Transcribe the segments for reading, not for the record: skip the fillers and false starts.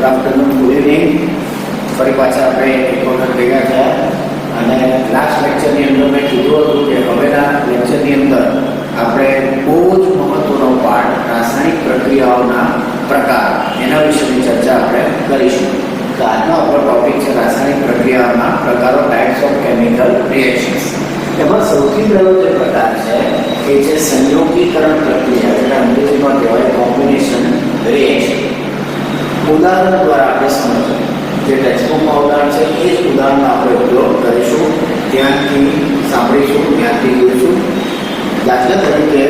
Good afternoon, good evening. ફરી પાછા આપણે એક વખત ભેગા થયા અને લાસ્ટ લેક્ચરની અંદર મેં કીધું હતું કે હવેના લેક્ચરની અંદર આપણે બહુ જ મહત્વનો પાઠ રાસાયણિક પ્રક્રિયાઓના પ્રકાર એના વિશેની ચર્ચા આપણે કરીશું. તો આજનો આપણો ટોપિક છે રાસાયણિક પ્રક્રિયાઓના પ્રકારો, ટાઇપ્સ ઓફ કેમિકલ રિએક્શન્સ. એમાં સૌથી પહેલો જે પ્રકાર છે એ છે સંયોગીકરણ પ્રક્રિયા, એટલે અંગ્રેજીમાં કહેવાય કોમ્બિનેશન રિએક્શન. ઉદાહરણ દ્વારા આપણે સમજીએ. જે ટેક્સ્ટબુકમાં ઉદાહરણ છે એ જ ઉદાહરણનો આપણે ઉપયોગ કરીશું, ધ્યાનથી સાંભળીશું, ધ્યાનથી જોઈશું. દાખલા તરીકે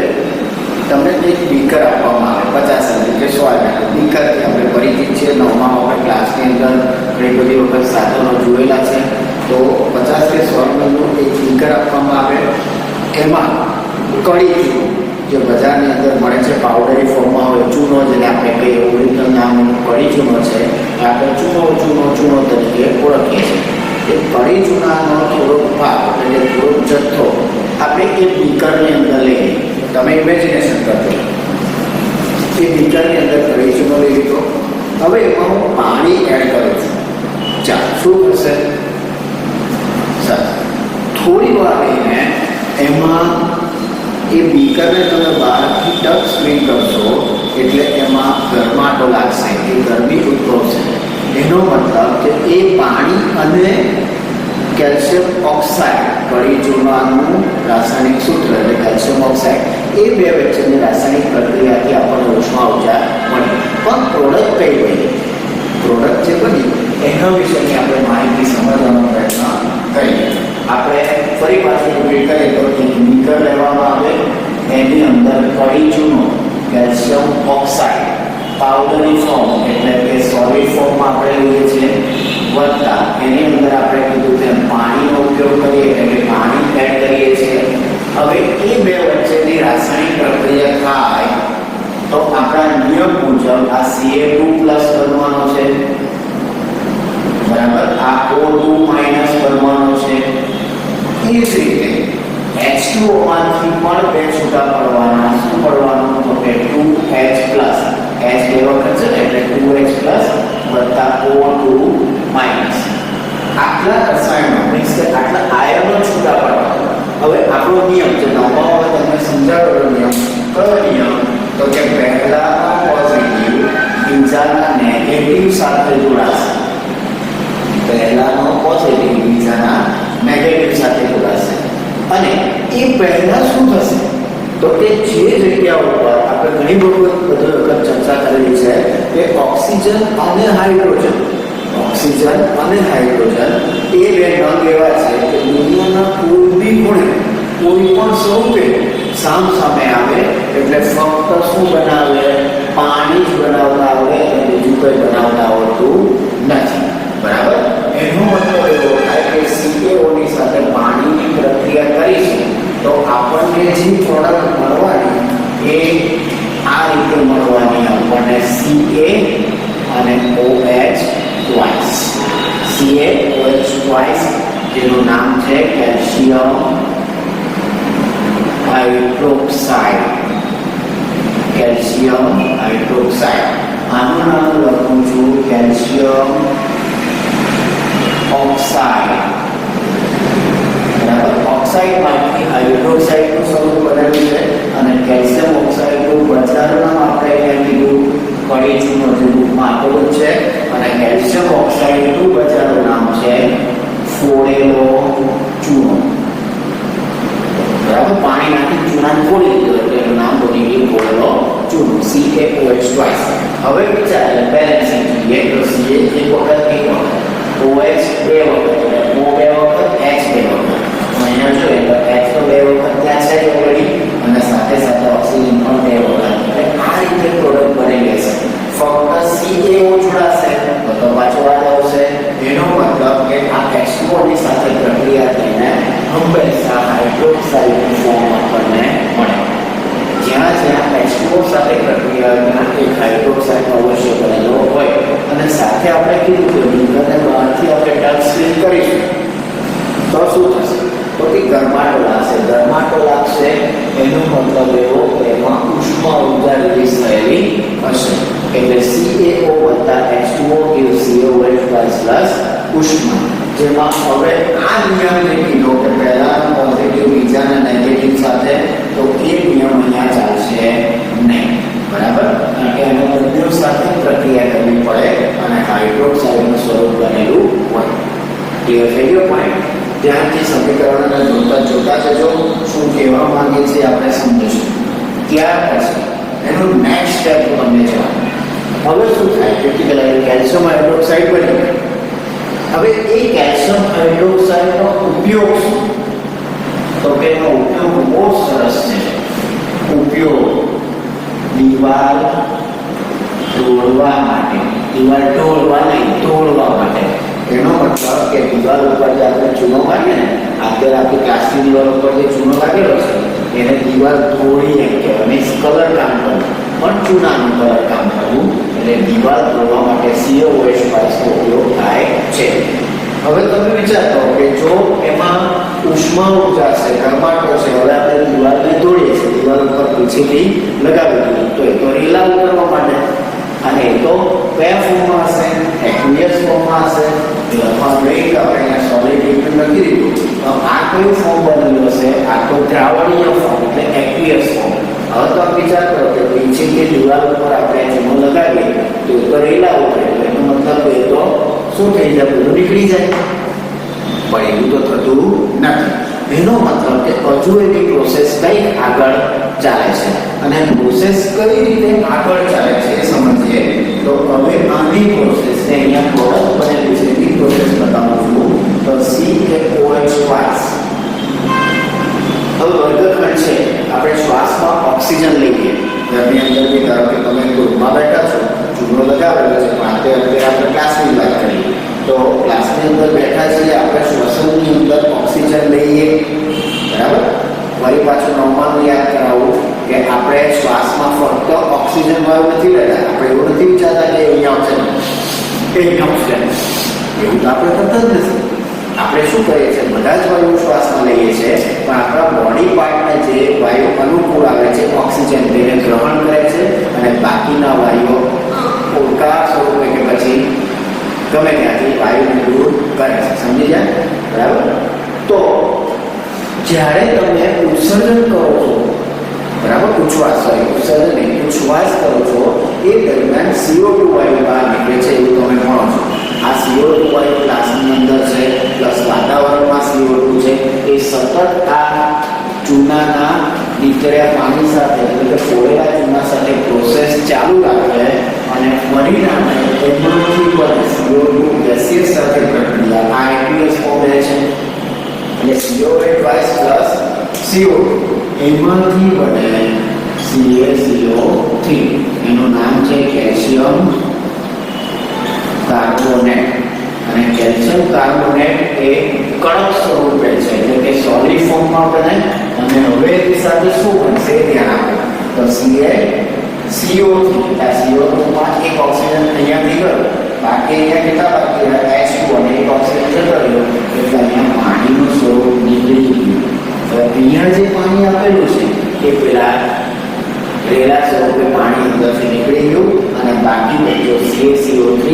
તમને એક બીકર આપવામાં આવે 50 ml કે 100 ml. બીકરથી આપણે પરિચિત છીએ, નવમાં આપણે ક્લાસની અંદર ઘણી બધી વખત સાધનો જોયેલા છે. તો 50 કે 100 ml નું એક બીકર આપવામાં આવે, એમાં કળી ચૂનો, જે બજારની અંદર મળે છે પાવડરી ફોર્મમાં હોય, ચૂનો જેને આપણે કહીએ, ઓરિજિનલ નામ કળી ચૂનો છે, આપણે ચૂનો તરીકે ઓળખીએ છીએ. એ કળી ચૂનાનો થોડોક ભાગ એટલે થોડોક જથ્થો આપણે એ બીકરની અંદર લઈએ. તમે ઇમેજિનેશન કરજો, એ બીકરની અંદર કળી ચૂનો લઈ લીધો. હવે એમાં હું પાણી એડ કરું છું. ચાલો, શું થશે? થોડી વાર રહીને એમાં એ બીકરને તમે બહારથી ટચ સ્પ્રિંગ કરશો એટલે એમાં ગરમાટો લાગશે, એ ગરમી ઉદ્ભવશે. એનો મતલબ કે એ પાણી અને કેલ્શિયમ ઓક્સાઇડ, કળી ચૂનાનું રાસાયણિક સૂત્ર એટલે કેલ્શિયમ ઓક્સાઇડ, એ બે વચ્ચેની રાસાયણિક પ્રક્રિયાથી આપણને ઉષ્મા ઉર્જા મળી. પણ પ્રોડક્ટ કઈ બની? પ્રોડક્ટ જે બની એના વિશેની આપણે માહિતી સમજવાનો પ્રયત્ન કરીએ. આપણે ફરી પાછું રિપીટ કરીએ તો એક બીકર લેવામાં આવે, એની અંદર કળી ચૂનો, કેલ્શિયમ ઓક્સાઇડ, પાવડરી ફોર્મ એટલે કે સોલિડ ફોર્મમાં આપણે લઈએ છીએ, વત્તા એની અંદર આપણે કીધું તેમ પાણીનો ઉપયોગ કરીએ એટલે પાણી એડ કરીએ છીએ. હવે એ બે વચ્ચેની રાસાયણિક પ્રક્રિયા થાય તો આપણા નિયમ મુજબ આ Ca2+ બનવાનો છે, બરાબર, આ O2- બનવાનો છે. એ જ રીતે H2O માંથી પણ બે છૂટા પડવાના. શું પડવાનું? તો કે 2H+, H બે વખત છે એટલે 2H+ વત્તા O2-. આટલા રસાયણો મીન્સ કે આટલા આયનો છૂટા પડવાના. હવે આપણો નિયમ જે નવમાં તમને સમજાવેલો નિયમ, કયો નિયમ? તો કે પહેલાના પોઝિટિવ બીજાના નેગેટિવ સાથે જોડાશે. પહેલાનો પોઝિટિવ બીજાના નેગેટિવ સાથે જોડાશે. અને એ પહેલા શું થશે? તો કે જે જગ્યા ઉપર આપણે ઘણી વખત ચર્ચા કરેલી છે કે ઓક્સિજન અને હાઇડ્રોજન એ બે નંગ એવા છે કે દુનિયાના કોઈ બી ખૂણે કોઈ પણ સ્વરૂપે સામ સામે આવે એટલે ફક્ત શું બનાવે? પાણી જ બનાવતા આવે અને બીજું કંઈ બનાવતા આવડતું નથી. બરાબર? એનો મતલબ એવો થાય કે CaO ની સાથે પાણીની પ્રક્રિયા કરીશું તો આપણને જે પ્રોડક્ટ મળવાની એ આ રીતે મળવાની. આપણને Ca અને OH twice. CaOH જેનું નામ છે કેલ્શિયમ હાઇડ્રોક્સાઇડ. આનું નામ લખું છું કેલ્શિયમ ઓક્સાઇડ. બરાબર? ઓક્સાઇડમાંથી હાઇડ્રોક્સાઇડનું સ્વરૂપ બનેલું છે અને કેલ્શિયમ ઓક્સાઇડનું બજારનું નામ આપણે અહીંયા કીધું કળી ચૂનો, જે બુકમાં આપેલું છે. અને કેલ્શિયમ ઓક્સાઇડનું બજારનું નામ છે ફોડેલો ચૂનો. બરાબર? પાણી નાખી ચૂનાને ફોડી દીધો એટલે એનું નામ બની ગયું ફોડેલો ચૂનો, CaOH twice. હવે વિચાર બેલેન્સિંગ જોઈએ તો Ca એક વખત, OH બે વખત, O બે વખત, H બે વખત. અહીંયા જોઈએ તો H તો બે વખત ત્યાં છે ઓલરેડી અને સાથે સાથે ઓક્સિજન પણ બે વખત. એટલે આ રીતે પ્રોડક્ટ બની રહેશે. ફક્ત CaO જોડાશે તો પાછો આ આવશે. એનો મતલબ કે આ H2O ની સાથે પ્રક્રિયા થઈને હંમેશા હાઇડ્રોક્સાઇડની ફોર્મ આપણને મળે. જ્યાં H2O સાથે પ્રક્રિયા ત્યાં એક હાઇડ્રોક્સાઇડ અવશ્ય બનેલો હોય. અને સાથે આપણે કીધું કે બીકરને બહારથી આપણે ટચ સ્પ્રિંગ કરીશું તો શું થશે? તો કે ગરમાટો લાગશે. એનો મતલબ એવો કે એમાં ઉષ્મા ઉર્જા રિલીઝ થયેલી હશે. એટલે CaO વત્તા H2O gives CaOH plus ઉષ્મા. જેમાં હવે આ નિયમ જે કીધો કે પહેલાનો પોઝિટિવ બીજાના નેગેટિવ સાથે, તો એ નિયમ અહીંયા ચાલશે નહીં. બરાબર? કારણ કે એનો બંને સાથે પ્રક્રિયા કરવી પડે અને હાઇડ્રોક્સાઇડનું સ્વરૂપ બનેલું હોય. ક્લિયર થઈ ગયો પોઈન્ટ? ધ્યાનથી સમીકરણને જોતા જજો. શું કહેવા માંગે છે આપણે સમજીશું. ત્યાર પછી એનું નેક્સ્ટ સ્ટેપ તમને જવાનું. હવે શું થાય? ક્રિટિકલ કેલ્શિયમ હાઇડ્રોક્સાઇડ બની. હવે એ કેલ્શિયમ હાઇડ્રોક્સાઇડનો ઉપયોગ શું? તો કે એનો ઉપયોગ બહુ સરસ છે. ઉપયોગ દીવાલ તોડવા માટે. દીવાલ તોડવા નહીં, તોડવા માટે. એનો મતલબ કે દીવાલ ઉપર જે આપણે ચૂનો મારીએ ને, અત્યારે આપણી કાચની દીવાલ ઉપર જે ચૂનો લાગેલો છે એને દીવાલ તોડી એમ કહેવાય. મીન્સ કલર કામ કરવું, પણ ચૂનાનું કલર કામ કરવું. એટલે દીવાલ તોડવા માટે CaOH નો ઉપયોગ થાય છે. હવે તમે વિચાર કરો કે જો એમાં ઉષ્મા ઉર્જા છે, ગરમાટો છે, હવે આપણે દીવાલને તોડીએ છીએ, દીવાલ ઉપર પીછેથી લગાવી દીધું, તો એ તો રેલા ઉતરવા માટે. અને એ તો કયા ફોર્મમાં હશે? એક્વિયસ ફોર્મમાં હશે. લખવા જોઈએ કે આપણે અહીંયા સોલિડ લિક્વિડ લખી દીધું, તો આ કયું ફોર્મ બનેલું હશે? આ તો દ્રાવણીય ફોર્મ, એટલે એક્વિયસ ફોર્મ. હવે તો વિચાર કરો કે પીછેથી દીવાલ ઉપર આપણે ચૂનો લગાવીએ તો એ તો રેલા ઉતરે. એનો મતલબ એ તો શું થઈ જાય? બધું નીકળી જાય. પણ એવું તો થતું નથી. એનો મતલબ કે હજુ એની પ્રોસેસ કઈ આગળ ચાલે છે. અને પ્રોસેસ કઈ રીતે આગળ ચાલે છે એ સમજીએ. તો હવે આની પ્રોસેસને અહીંયા પ્રોડક્ટ બનેલી છે એની પ્રોસેસ બતાવું છું. તો CaOH શ્વાસ. હવે વર્ગખંડ છે. આપણે શ્વાસમાં ઓક્સિજન લઈએ. ઘરની અંદર બી ધારો કે તમે રૂમમાં બેઠા છો, ચૂનો લગાવેલો છે, પણ અત્યારે આપણે ક્લાસની વાત કરીએ તો ક્લાસની અંદર બેઠા છીએ, આપણે શ્વસનની અંદર ઓક્સિજન લઈએ. બરાબર? ફરી પાછું નોર્મલ યાદ કરાવું કે આપણે શ્વાસમાં ફક્ત ઓક્સિજન વાયુ નથી લેતા. આપણે એવું નથી વિચારતા કે અહીંયા ઓક્સિજન, અહીંયા ઓક્સિજન, એવું તો આપણે કરતા જ નથી. આપણે શું કરીએ છીએ? બધા જ વાયુ શ્વાસમાં લઈએ છીએ, પણ આપણા બોડી પાર્ટને જે વાયુ અનુકૂળ આવે છે ઓક્સિજન તેને ગ્રહણ કરે છે અને બાકીના વાયુઓ ઉડકા સ્વરૂપે કે પછી ગમે ત્યાંથી વાયુને દૂર કરે છે. સમજી જાય? બરાબર? તો જ્યારે તમે ઉત્સર્જન કરો છો, બરાબર, ઉચ્છ્વાસ કરો છો, એ દરમિયાન CO2 વાયુ બહાર નીકળે છે. એવું તમે ભણો છો. આ CO2 વાયુ ક્લાસની અંદર છે, પ્લસ વાતાવરણમાં CO2 છે. એ સતત આ ચૂનાના નીકળ્યા પાણી સાથે, એટલે કે ફોડેલા ચૂના સાથે પ્રોસેસ ચાલુ રાખે અને પરિણામે એમાંથી પણ CO2 ગેસિયસ સાથે પ્રક્રિયા આ એક્વિયસ ફોર્મ રહે છે. એટલે CaOH પ્લસ CO2 એમાંથી બને CaCO3. એનું નામ છે કેલ્શિયમ કાર્બોનેટ. અને કેલ્શિયમ કાર્બોનેટ એ કડક સ્વરૂપે છે, એટલે કે સોલિડ ફોર્મમાં બને. અને હવે એની સાથે શું બનશે ધ્યાન આપો. તો CaCO3, આ CO2 માં એક ઓક્સિજન અહીંયાથી ગયો, બાકી અહીંયા કેટલા બાકી રહ્યા? H2 અને એક ઓક્સિજન જતો રહ્યો, એટલે અહીંયા પાણીનું સ્વરૂપ નીકળી ગયું. હવે અહીંયા જે પાણી આપેલું છે એ પેલા રેલા સ્વરૂપે પાણી અંદરથી નીકળી ગયું અને બાકી બચ્યો CaCO3.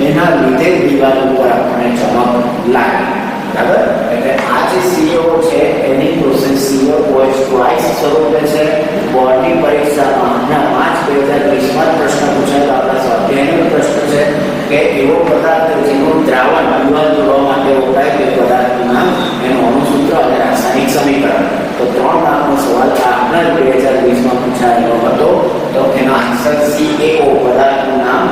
એના લીધે દિવાલ ઉપર આપણને ચમક લાગે. બરાબર? એટલે આ જે CO છે એની પ્રોસેસ CaOH ટ્વાઇસ સ્વરૂપે છે. બોર્ડની પરીક્ષામાં હમણાં 5/2020 પ્રશ્ન પૂછાયેલો આપણા સ્વાધ્યાયનો પ્રશ્ન છે કે એવો પદાર્થ જેનું દ્રાવણ દિવાલ દોરવા માટે વપરાય તે પદાર્થનું નામ, એનું અણુસૂત્ર અને રાસાયણિક સમીકરણ. તો 3 માર્કનો સવાલ આપણા 2020માં પૂછાયેલો હતો. તો એનો આન્સર CaO, પદાર્થનું નામ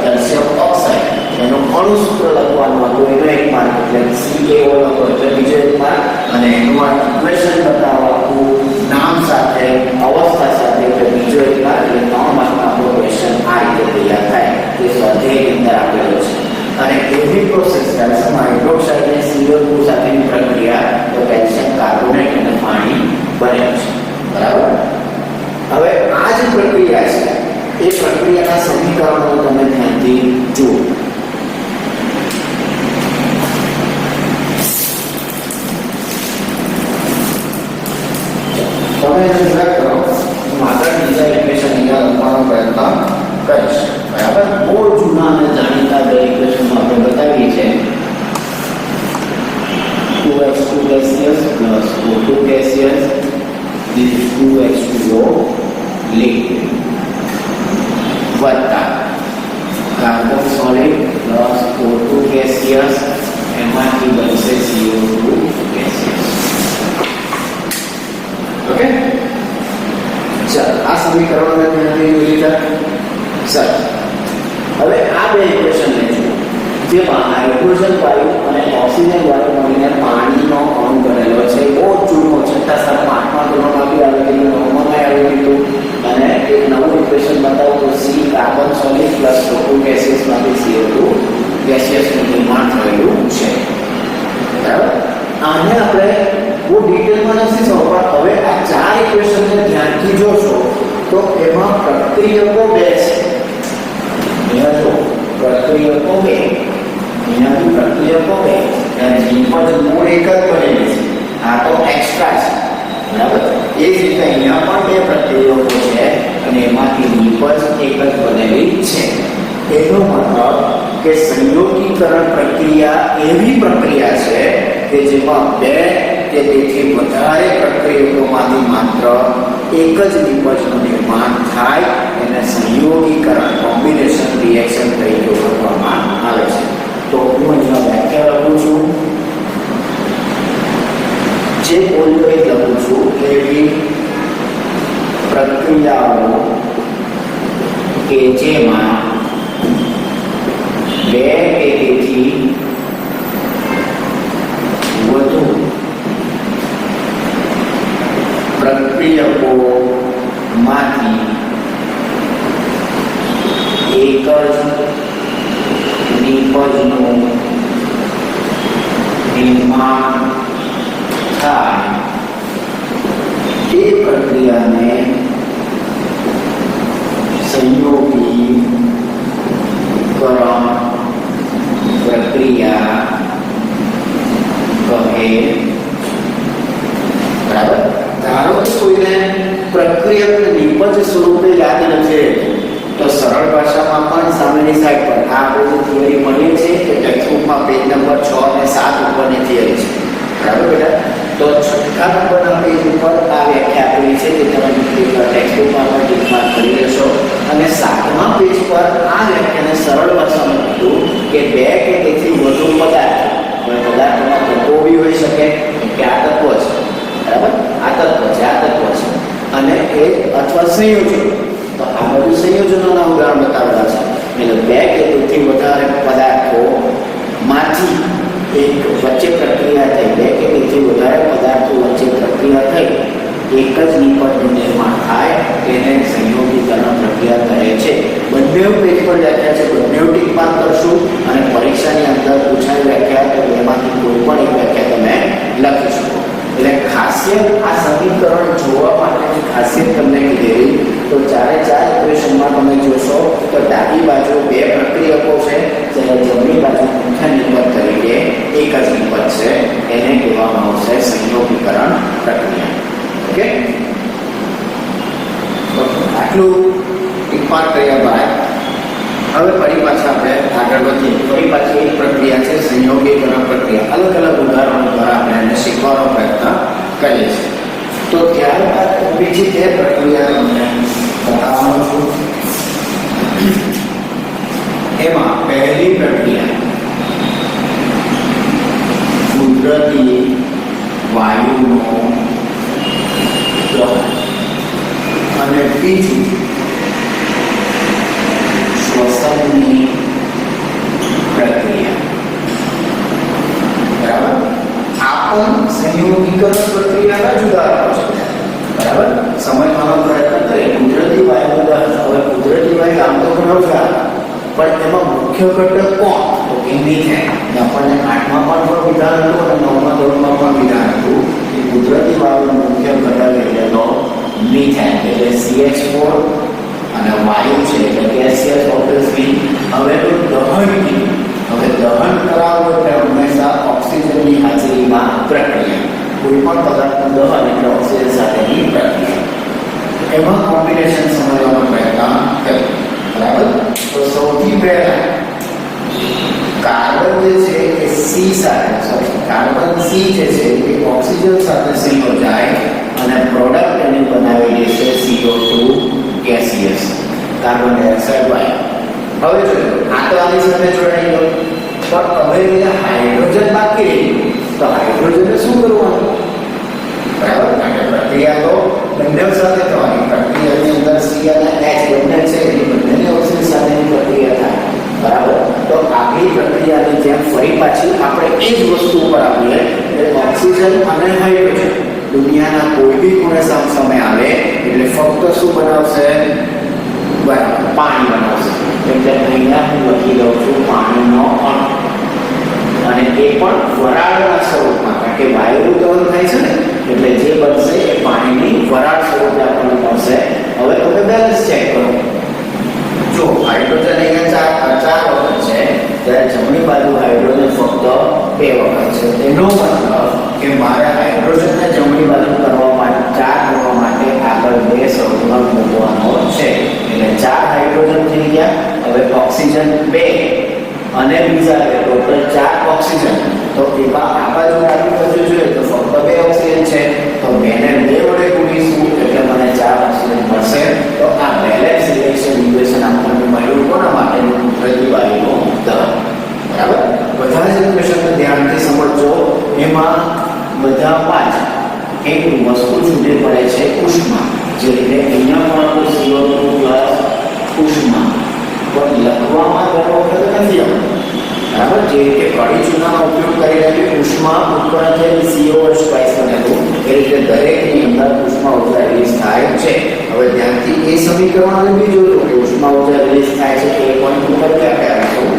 કેલ્શિયમ ઓક્સાઇડ, એનું અણુસૂત્ર લખવાનું હતું. એનો 1 માર્ક, એટલે CaO લખો એટલે બીજો 1 માર્ક. અને એનું આ ઇક્વેશન બતાવવાનું નામ સાથે, અવસ્થા સાથે, એટલે બીજો 1 માર્ક. એટલે 3 માર્કનો આપણો ક્વેશ્ચન આ રીતે તૈયાર થાય તે સ્વાધ્યાયની અંદર આપેલો છે. અને એવી પ્રોસેસ કેલ્શિયમ હાઇડ્રોક્સાઇડ અને CO2 સાથેની પ્રક્રિયા, તો કેલ્શિયમ કાર્બોનેટ અને પાણી બને છે. બરાબર? હવે આ જે પ્રક્રિયા છે એ પ્રક્રિયાના સમીકરણો તમે ધ્યાનથી જુઓ. તમે એને જરા કરો, હું આગળ બીજા ઇક્વેશન લખવાનો પ્રયત્ન કરીશ. સમીકરણોને ધ્યાનથી જોઈ લીધા. સરસ. હવે આ બે ઇક્વેશન લેજો જેમાં હાઇડ્રોજન વાયુ અને ઓક્સિજન વાયુ મળીને પાણીનો અણુ બનેલો છે. બહુ જૂનો 6થા સાતમા 8મા ધોરણમાં બી આવી ગયું, 9માં આવી ગયું. અને એક નવું ઇક્વેશન બતાવો તો C carbon solid plus O2 ગેસિયસમાંથી CO2 ગેસિયસનું નિર્માણ થયેલું છે. બરાબર. આને આપણે બહુ ડિટેલમાં નથી સમજવા. હવે આ ચાર ઇક્વેશનને ધ્યાનથી જોશો તો એમાં પ્રક્રિયકો બે છે. અહીંયા જો પ્રક્રિયકો બે, અહીંયાથી પ્રક્રિયકો બે, અને નિપજ મૂળ એક જ બનેલી છે. આ તો એક્સ્ટ્રા છે. બરાબર. એ જ રીતે અહીંયા પણ બે પ્રક્રિયકો છે અને એમાંથી નિપજ એક જ બનેલી છે. એનો મતલબ કે સંયોગીકરણ પ્રક્રિયા એવી પ્રક્રિયા છે કે જેમાં બે કે તેથી વધારે પ્રક્રિયકોમાંથી માત્ર એક જ નિપજનું નિર્માણ થાય. એને સંયોગીકરણ કોમ્બિનેશન રિએક્શન તરીકે ઓળખવામાં આવે છે. તો હું અહીંયા વ્યાખ્યા લખું છું. જે બોલ્યો એ લખું છું એવી પ્રક્રિયાઓ કે જેમાં બે કે તેથી વધુ પ્રક્રિયકોમાંથી એક જ નિપજનું નિર્માણ થાય તે પ્રક્રિયાને સંયોગીકરણ પ્રક્રિયા કહે. બરાબર. ધારો કે કોઈને પ્રક્રિયા નિપજ સ્વરૂપે યાદ નથી રહેતું તો સરળ ભાષામાં પણ સામેની સાઈડ પર આ આપણે જે થિયરી ભણીએ છીએ કે ટેક્સ્ટબુકમાં પેજ નંબર 6 અને 7 ઉપરની થિયરી છે. બરાબર બેટા. તો 6થા નંબરના પેજ ઉપર આ વ્યાખ્યા આપેલી છે જે તમે ટેક્સ્ટબુકમાં પણ ટીકમાર્ક કરી લેશો. અને 7મા પેજ પર આ વ્યાખ્યાને સરળ ભાષામાં કીધું કે બે કે તેથી વધુ પદાર્થ, પદાર્થોમાં તત્વો બી હોઈ શકે કે આ તત્વ છે. બરાબર. આ તત્વ છે, આ તત્વ છે અને એ અથવા સંયોજન. તો આ બધું સંયોજનોના ઉદાહરણ બતાવેલા છે. એટલે બે કે તેથી વધારે પદાર્થોમાંથી એક વચ્ચે પ્રક્રિયા થઈ, બે કે તેથી વધારે પદાર્થો વચ્ચે પ્રક્રિયા થઈ એક જ નિપજનું નિર્માણ થાય તેને સંયોગીકરણ પ્રક્રિયા કહે છે. બંને પેજ પર વ્યાખ્યા છે, બંને ટીક માર્ક કરશું અને પરીક્ષાની અંદર પૂછાય વ્યાખ્યા તો એમાંથી કોઈ પણ એક વ્યાખ્યા તમે લખી શકો. એટલે ખાસિયત આ સમીકરણ જોવા માટેની ખાસિયત તમને કીધેલી. તો ચારે ચાર ઇક્વેશનમાં તમે જોશો તો ડાબી બાજુ બે પ્રક્રિયકો છે જ્યારે જમણી બાજુ મુખ્ય નિપજ તરીકે એક જ નિપજ છે. એને કહેવામાં આવશે સંયોગીકરણ પ્રક્રિયા. ઓકે. આટલું ટિપ્પણ કર્યા બાદ હવે ફરી પાછા આપણે આગળ વધીએ. ફરી પાછી એક પ્રક્રિયા છે સંયોગીકરણ પ્રક્રિયા. અલગ અલગ ઉદાહરણો દ્વારા આપણે એને શીખવાનો પ્રયત્ન કરીએ છીએ. તો ત્યારબાદ બીજી બે પ્રક્રિયા તમને બતાવવાનો છું. એમાં પહેલી પ્રક્રિયા કુદરતી વાયુનો દહન અને બીજું શ્વસનની પ્રક્રિયા. બરાબર. આ પણ સંયોગીકરણ પ્રક્રિયાના જ ઉદાહરણો છે. બરાબર. સમજવાનો પ્રયત્ન કરીએ. કુદરતી વાયુ દહન. હવે કુદરતી વાયુ આમ તો ઘણો ખ્યાલ પણ એમાં મુખ્ય ઘટક કોણ તો કે મિથેન. આપણને 8મા પણ વિધાન હતું અને 9મા ધોરણમાં પણ વિધાન હતું કે કુદરતી વાયુનો મુખ્ય ઘટક એટલે તો મિથેન એટલે CH4 અને વાયુ છે એટલે ગેસિયસ ઓબ્વિયસલી. હવે તો દહન કીધું. હવે દહન કરાવવું એટલે હંમેશા ઓક્સિજનની હાજરીમાં પ્રક્રિયા. કોઈ પણ પદાર્થનું દહન એટલે ઓક્સિજન સાથેની પ્રક્રિયા. એમાં કોમ્બિનેશન સમજવાનો પ્રયત્ન કર્યો. બરાબર. તો સૌથી પહેલા કાર્બન જે છે એ સી સાથે કાર્બન સી જે છે એ ઓક્સિજન સાથે સંયોજાય અને પ્રોડક્ટ એની બનાવેલી છે CO2 ગેસિયસ કાર્બન ડાયોક્સાઇડ વાયુ. હવે જોયો આ તો આની સાથે જોડાઈ ગયો પણ હવે હાઇડ્રોજન બાકી રહ્યું. તો હાઇડ્રોજનને શું કરવાનું? બરાબર. પ્રક્રિયા તો બંને સાથે થવાની પ્રક્રિયાની અંદર C અને H બંને છે એ બંનેની ઓક્સિજન સાથેની પ્રક્રિયા થાય, બરાબર. તો આપણી પ્રક્રિયાની જેમ ફરી પાછી આપણે એ જ વસ્તુ ઉપર આવીએ કે ઓક્સિજન અને હાઇડ્રોજન દુનિયાના કોઈ બી ખૂણે સામે આવે એટલે ફક્ત શું બનાવશે? બરાબર, પાણી બનાવશે. એટલે અહીંયા હું લખી દઉં છું પાણીનો અણુ, અને એ પણ વરાળના સ્વરૂપમાં, કારણ કે વાયુનું દહન થાય છે ને, એટલે જે બનશે એ પાણીની વરાળ સ્વરૂપે આપણને મળશે. હવે તમે બેલેન્સ ચેક કરો. જો હાઇડ્રોજન અહીંયા ચાર વખત છે, ત્યારે જમણી બાજુ હાઇડ્રોજન ફક્ત 2 વખત છે. એનો મતલબ કે મારે હાઇડ્રોજનને જમણી બાજુ કરવા માટે 4 કરવા માટે આગળ 2 સળંગ મૂકવાનો છે. એટલે 4 હાઇડ્રોજન થઈ ગયા. હવે ઓક્સિજન 2 અને બીજા ટોટલ 4 ઓક્સિજન. તો એમાં આ બાજુ ડાબી બાજુ જોઈએ તો ફક્ત 2 ઓક્સિજન છે, તો 2 ને 2 વડે ગુણીશું એટલે મને 4 ઓક્સિજન મળશે. તો આ બેલેન્સ રિએક્શન ઇક્વેશન આપણને મળ્યું કોના માટેનું? કુદરતી વાયુનું દહન, બરાબર. બધા જ ઇક્વેશનને ધ્યાનથી સમજજો. એમાં બધામાં જ એક વસ્તુ છૂટી પડે છે, ઉષ્મા. જે રીતે અહીંયા પણ CO2 ઉષ્મા પણ લખવામાં દર વખતે નથી આવતું, બરાબર. જે રીતે કડી ચૂનાનો ઉપયોગ કરીને ઉષ્મા ઉત્પન્ન થયેલી COH સ્પાઇસ બનેલું, એ રીતે દરેકની અંદર ઉષ્મા ઊર્જા રિલીઝ થાય છે. હવે ધ્યાનથી એ સમીકરણ બી જોયું કે ઉષ્મા ઊર્જા રિલીઝ થાય છે એ પોઈન્ટ ઉપર ક્યાં આવીશું.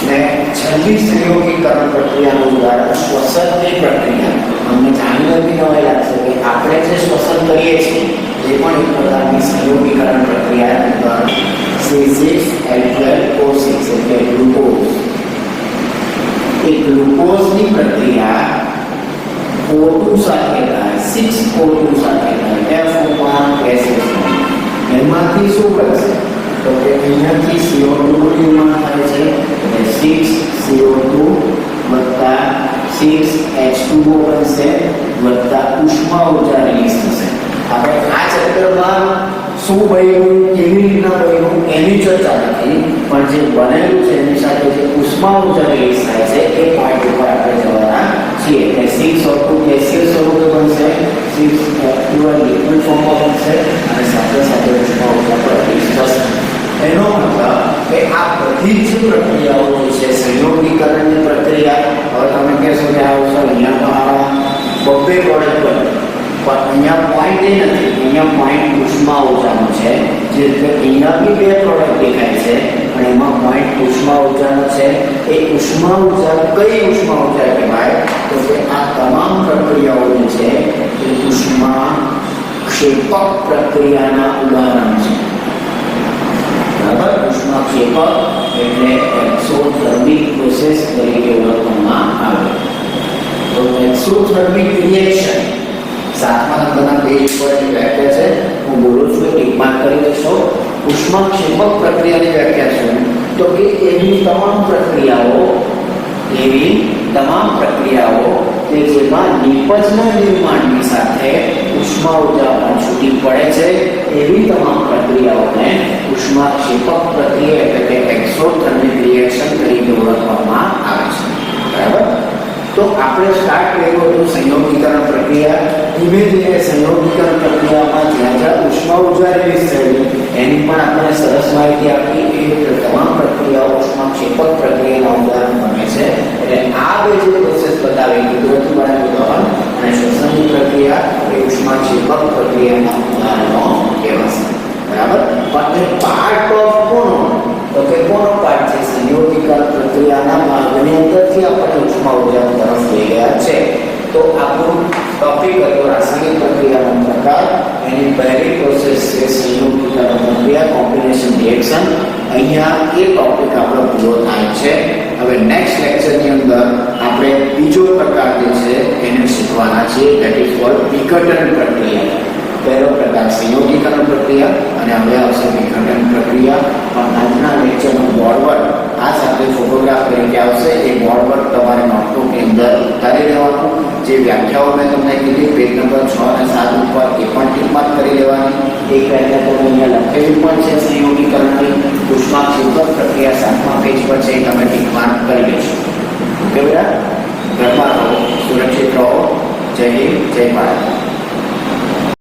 ને છેલ્લી સંયોગીકરણ પ્રક્રિયાનું ઉદાહરણ શ્વસનની પ્રક્રિયા. અમને જાણીને બી નવાઈ લાગશે કે આપણે જે શ્વસન કરીએ છીએ એ પણ એક પ્રકારની સંયોગીકરણ પ્રક્રિયાનું ઉદાહરણ. C6H12O6 એટલે ગ્લુકોઝ. એ ગ્લુકોઝની પ્રક્રિયા O2 સાથે થાય, 6O2 સાથે થાય, F1 એમાંથી શું કરશે? તો કે અહીંયાથી CO2 નિર્માણ થાય છે, એટલે 6CO2 વત્તા 6H2O બનશે વત્તા ઉષ્મા ઊર્જા રિલીઝ થશે. આપણે આ ચેપ્ટરમાં શું બન્યું, કેવી રીતના બન્યું એની ચર્ચા નથી, પણ જે બનેલું છે એની સાથે જે ઉષ્મા ઊર્જા રિલીઝ થાય છે એ પોઈન્ટ ઉપર આપણે જવાના છીએ. એટલે 6O2 ગેસિયસ સ્વરૂપે બનશે, 6H2O લિક્વિડ ફોર્મમાં બનશે અને સાથે સાથે ઉષ્મા ઊર્જા પર રિલીઝ થશે. એનો મતલબ કે આ બધી જ પ્રક્રિયાઓ જે છે સંયોગીકરણની પ્રક્રિયા. હવે તમે કહેશો કે આ અહીંયા તો 2 પ્રોડક્ટ બને, પણ અહીંયા પોઈન્ટ એ નથી, અહીંયા પોઈન્ટ ઉષ્મા ઊર્જાનો છે. જે રીતે અહીંયા બી 2 પ્રોડક્ટ દેખાય છે પણ એમાં પોઈન્ટ ઉષ્મા ઊર્જાનો છે. એ ઉષ્મા ઊર્જા કઈ ઉષ્મા ઊર્જા કહેવાય? તો કે આ તમામ પ્રક્રિયાઓ જે છે એ ઉષ્મા ક્ષેપક પ્રક્રિયાના ઉદાહરણ છે, બરાબર. ઉષ્મા ક્ષેપક એટલે એક્સોથર્મિક પ્રોસેસ તરીકે ઓળખવામાં આવે. તો એક્સોથર્મિક રિએક્શન 7મા નંબરના પેજ પર વ્યાખ્યા છે, હું બોલું છું ટીક માર્ક કરી દેશો. ઉષ્મા ક્ષેપક પ્રક્રિયાની વ્યાખ્યા છે તો કે એવી તમામ પ્રક્રિયાઓ કે જેમાં નિપજના નિર્માણની સાથે ઉષ્મા ઊર્જા પણ છૂટી પડે છે, એવી તમામ પ્રક્રિયાઓને ઉષ્મા ક્ષેપક પ્રક્રિયા એટલે કે એક્સોથર્મિક રિએક્શન તરીકે ઓળખવામાં આવે છે, બરાબર. તો આપણે સ્ટાર્ટ કર્યું હતું સંયોગીકરણ પ્રક્રિયા. ધીમે ધીમે સંયોગીકરણ પ્રક્રિયામાં જ્યાં જ્યાં ઉષ્મા ઊર્જા રિલીઝ થયેલી એની પણ આપણે સરસ માહિતી આપી. એ તમામ પ્રક્રિયાઓ ઉષ્મા ક્ષેપક પ્રક્રિયાના ઉદાહરણ બને છે. એટલે આ બે જે પ્રોસેસ બતાવી, કુદરતી વાયુનું દહન અને શ્વસનની પ્રક્રિયા, એ ઉષ્મા ક્ષેપક પ્રક્રિયાના ઉદાહરણો કહેવાશે, બરાબર. પણ એ પાર્ટ ઓફ કોનો? તો કે કોનો પાર્ટ છે? સંયોગીકરણ પ્રક્રિયાના માર્ગની અંદરથી આપણે ઉષ્મા ઊર્જા તરફ લઈ ગયા છે. તો આપણું ટોપિક હતો રાસાયણિક પ્રક્રિયાનો પ્રકાર. એની પહેલી પ્રોસેસ છે સંયોગીકરણ પ્રક્રિયા, કોમ્બિનેશન રિએક્શન. અહીંયા એ ટોપિક આપણો પૂરો થાય છે. હવે નેક્સ્ટ લેક્ચરની અંદર આપણે બીજો પ્રકાર જે છે એને શીખવાના છીએ, ધેટ ઇઝ કોલ્ડ વિઘટન પ્રક્રિયા. પહેલો પ્રકાર સંયોગીકરણ પ્રક્રિયા અને હવે આવશે વિઘટન પ્રક્રિયા. પણ આજના લેક્ચરનો બોર્ડવર્ક આ સાથે ફોટોગ્રાફ તરીકે આવશે. એ બોર્ડવર્ક તમારે નોટબુકની અંદર ઉતારી લેવાનું. જે વ્યાખ્યાઓ મેં તમને કીધી પેજ નંબર 6 અને 7 ઉપર એ પણ ટીક માર્ક કરી લેવાની. એક વ્યાખ્યા તો અહીંયા લખેલી પણ છે સંયોગીકરણની. ઉષ્મા ક્ષેપક પ્રક્રિયા 7મા પેજ પર છે, તમે ટીક માર્ક કરી લેશો. ઓકે બેટા, ઘરમાં રહો, સુરક્ષિત રહો. જય હિન્દ, જય ભારત.